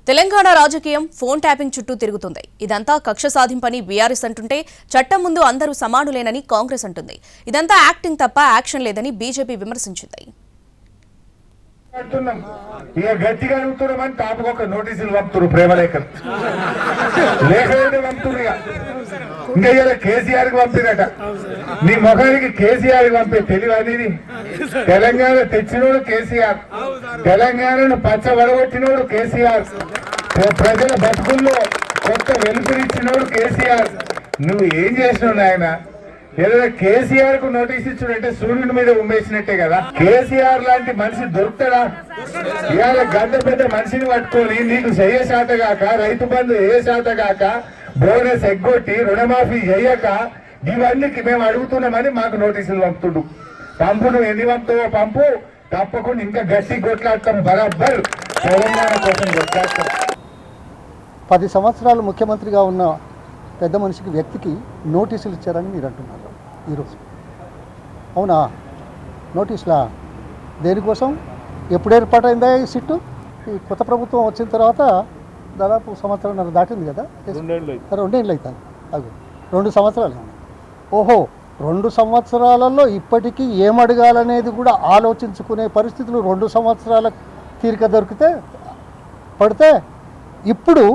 తెలంగాణ రాజకీయం phone tapping చుట్టూ తిరుగుతుంది. ఇదంతా కక్ష సాధింపని బీఆర్ఎస్ అంటుంటే చట్టం ముందు అందరూ సమానులేనని కాంగ్రెస్ అంటుంది. ఇదంతా యాక్టింగ్ తప్ప యాక్షన్ లేదని బీజేపీ విమర్శించింది. గట్టిగా అడుగుతున్నామని తాపకొక నోటీసులు పంపుతున్నారు, ప్రేమలేఖలు లేఖలే పంపుతున్నారు. ఇంకా ఇలా కేసీఆర్ కి పంపినట. నీ ముఖానికి కేసీఆర్ కి పంపే తెలివి అనేది. తెలంగాణ తెచ్చినోడు కేసీఆర్, తెలంగాణను పచ్చబడగొట్టినోడు కేసీఆర్, ప్రజల బతుకుల్లో కొత్త వెలుపునిచ్చినోడు కేసీఆర్. నువ్వు ఏం చేసినావు నాయన? ఏదైనా కేసీఆర్ కు నోటీస్ ఇచ్చుడంటే సూర్యుడి మీద ఉమ్మేసినట్టే కదా. కేసీఆర్ లాంటి మనిషి దొరుకుతాడా? ఇవాళ గంట పెద్ద మనిషిని పట్టుకొని నీకు చెయ్య శాతగాక, రైతు బంధు ఏ శాతగాక, బోనస్ ఎగ్గొట్టి రుణమాఫీ చేయక, ఇవన్నీ మేము అడుగుతున్నామని మాకు నోటీసులు పంపుతుడు. పంపు నువ్వు ఎన్ని పంపుతావో పంపు, తప్పకుండా ఇంకా గట్టి కొట్లాడతాం, బరాబర్ తెలంగాణ కోసం కొట్లాడతాం. 10 సంవత్సరాలు ముఖ్యమంత్రిగా ఉన్న పెద్ద మనిషికి, వ్యక్తికి నోటీసులు ఇచ్చారని మీరు అంటున్నారు ఈరోజు. అవునా? నోటీసులా? దేనికోసం? ఎప్పుడు ఏర్పాటైందా ఈ సిట్టు? ఈ కొత్త ప్రభుత్వం వచ్చిన తర్వాత దాదాపు సంవత్సరంన్నర దాటింది కదా. 2 ఏళ్ళు అవుతుంది. అది 2 సంవత్సరాలు. ఓహో, 2 సంవత్సరాలలో ఇప్పటికీ ఏమడగాలనేది కూడా ఆలోచించుకునే పరిస్థితులు 2 సంవత్సరాల తీరిక పడితే ఇప్పుడు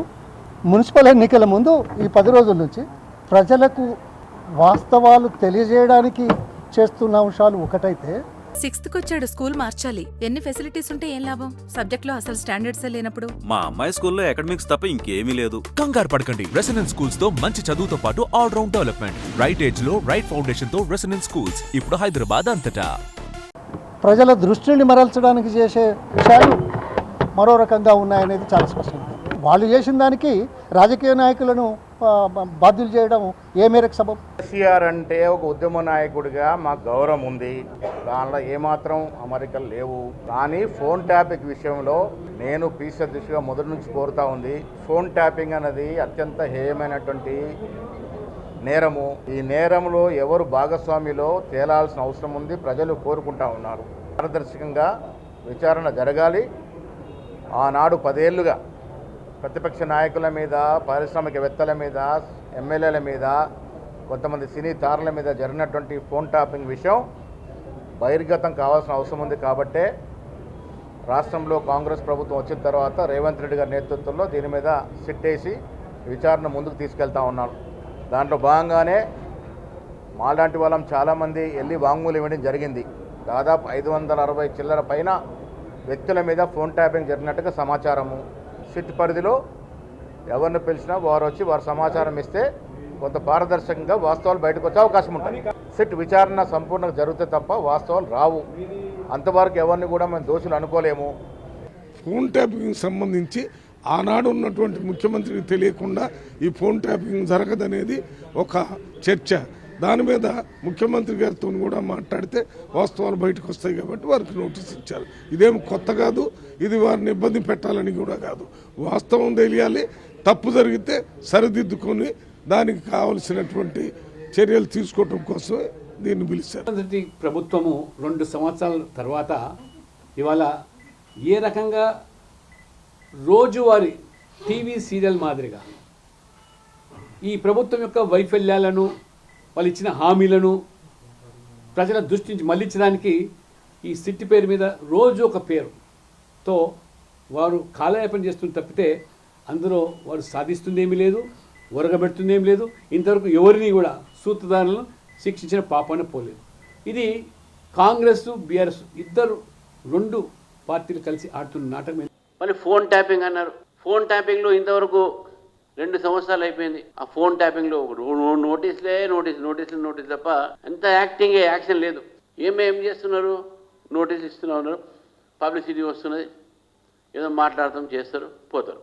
మున్సిపల్ ఎన్నికల ముందు ఈ 10 రోజుల నుంచి ప్రజలకు వాస్తవాలు తెలియజేయడానికి చేస్తున్న అంశాలు ఒకటైతే, 6th వచ్చాడు, స్కూల్ మార్చాలి. ఎన్ని ఫెసిలిటీస్ ఉంటే ఏం లాభం? సబ్జెక్ట్ లో అసలు స్టాండర్డ్స్ లేనప్పుడు. మా అమ్మాయి స్కూల్లో అకాడమిక్స్ తప్ప ఇంకేమీ లేదు. కంగారు పడకండి. రెసిడెన్స్ స్కూల్స్ తో మంచి చదువుతో పాటు all round development. Right age లో రైట్ ఫౌండేషన్ తో రెసిడెన్స్ స్కూల్స్ ఇప్పుడు హైదరాబాద్ అంతటా. ప్రజల దృష్టిని మరల్చడానికి చేసే విషయాలు మరో రకంగా ఉన్నాయనేది చాలా స్పష్టంగా. వాళ్ళు చేసిన దానికి రాజకీయ నాయకులను బాధ్యులు చేయడం ఏ మేరకు సబబు? కేసీఆర్ అంటే ఒక ఉద్యమ నాయకుడిగా మాకు గౌరవం ఉంది, దానిలో ఏమాత్రం అమరికలు లేవు. కానీ ఫోన్ ట్యాపింగ్ విషయంలో నేను పీసీ దిశగా మొదటి నుంచి కోరుతా ఉంది. ఫోన్ ట్యాపింగ్ అనేది అత్యంత హేయమైనటువంటి నేరము. ఈ నేరంలో ఎవరు భాగస్వామిలో తేలాల్సిన అవసరం ఉంది. ప్రజలు కోరుకుంటా ఉన్నారు. పారదర్శకంగా విచారణ జరగాలి. ఆనాడు 10 ఏళ్లుగా ప్రతిపక్ష నాయకుల మీద, పారిశ్రామికవేత్తల మీద, ఎమ్మెల్యేల మీద, కొంతమంది సినీ తారల మీద జరిగినటువంటి ఫోన్ ట్యాపింగ్ విషయం బహిర్గతం కావాల్సిన అవసరం ఉంది. కాబట్టే రాష్ట్రంలో కాంగ్రెస్ ప్రభుత్వం వచ్చిన తర్వాత రేవంత్ రెడ్డి గారి నేతృత్వంలో దీని మీద సిట్టేసి విచారణ ముందుకు తీసుకెళ్తా ఉన్నారు. దాంట్లో భాగంగానే మాలాంటి వాళ్ళం చాలామంది వెళ్ళి వాంగ్మూలం ఇవ్వడం జరిగింది. దాదాపు 560 చిల్లర పైన వ్యక్తుల మీద ఫోన్ ట్యాపింగ్ జరిగినట్టుగా సమాచారము. సిట్ పరిధిలో ఎవరిని పిలిచినా వారు వచ్చి వారు సమాచారం ఇస్తే కొంత పారదర్శకంగా వాస్తవాలు బయటకు వచ్చే అవకాశం ఉంటుంది. సిట్ విచారణ సంపూర్ణంగా జరిగితే తప్ప వాస్తవాలు రావు. అంతవరకు ఎవరిని కూడా మేము దోషులు అనుకోలేము. ఫోన్ ట్యాపింగ్ సంబంధించి ఆనాడు ఉన్నటువంటి ముఖ్యమంత్రికి తెలియకుండా ఈ ఫోన్ ట్యాపింగ్ జరగదనేది ఒక చర్చ. దాని మీద ముఖ్యమంత్రి గారితో కూడా మాట్లాడితే వాస్తవాలు బయటకు వస్తాయి కాబట్టి వారికి నోటీస్ ఇచ్చారు. ఇదేం కొత్త కాదు, ఇది వారిని ఇబ్బంది పెట్టాలని కూడా కాదు. వాస్తవం తెలియాలి. తప్పు జరిగితే సరిదిద్దుకొని దానికి కావలసినటువంటి చర్యలు తీసుకోవటం కోసమే దీన్ని పిలిచారు. ప్రభుత్వము 2 సంవత్సరాల తర్వాత ఇవాళ ఏ రకంగా రోజువారీ టీవీ సీరియల్ మాదిరిగా ఈ ప్రభుత్వం యొక్క వైఫల్యాలను, వాళ్ళు ఇచ్చిన హామీలను ప్రజల దృష్టి నుంచి మళ్లించడానికి ఈ సిట్టి పేరు మీద రోజు ఒక పేరుతో వారు కాలయాపన చేస్తున్న తప్పితే అందులో వారు సాధిస్తుందేమీ లేదు, ఒరగబెడుతుందేమీ లేదు. ఇంతవరకు ఎవరిని కూడా సూత్రధారులను శిక్షించిన పాపాన పోలేదు. ఇది కాంగ్రెస్, బీఆర్ఎస్ ఇద్దరు 2 పార్టీలు కలిసి ఆడుతున్న నాటకమే. మళ్ళీ ఫోన్ ట్యాపింగ్ అన్నారు. ఫోన్ ట్యాపింగ్లో ఇంతవరకు 2 సంవత్సరాలు అయిపోయింది. ఆ ఫోన్ ట్యాపింగ్లో నోటీసులు తప్ప ఎంత యాక్షన్ లేదు. ఏం చేస్తున్నారు? నోటీసులు ఇస్తున్నారు, పబ్లిసిటీ వస్తున్నది, ఏదో మాట్లాడతాం, చేస్తారు, పోతారు.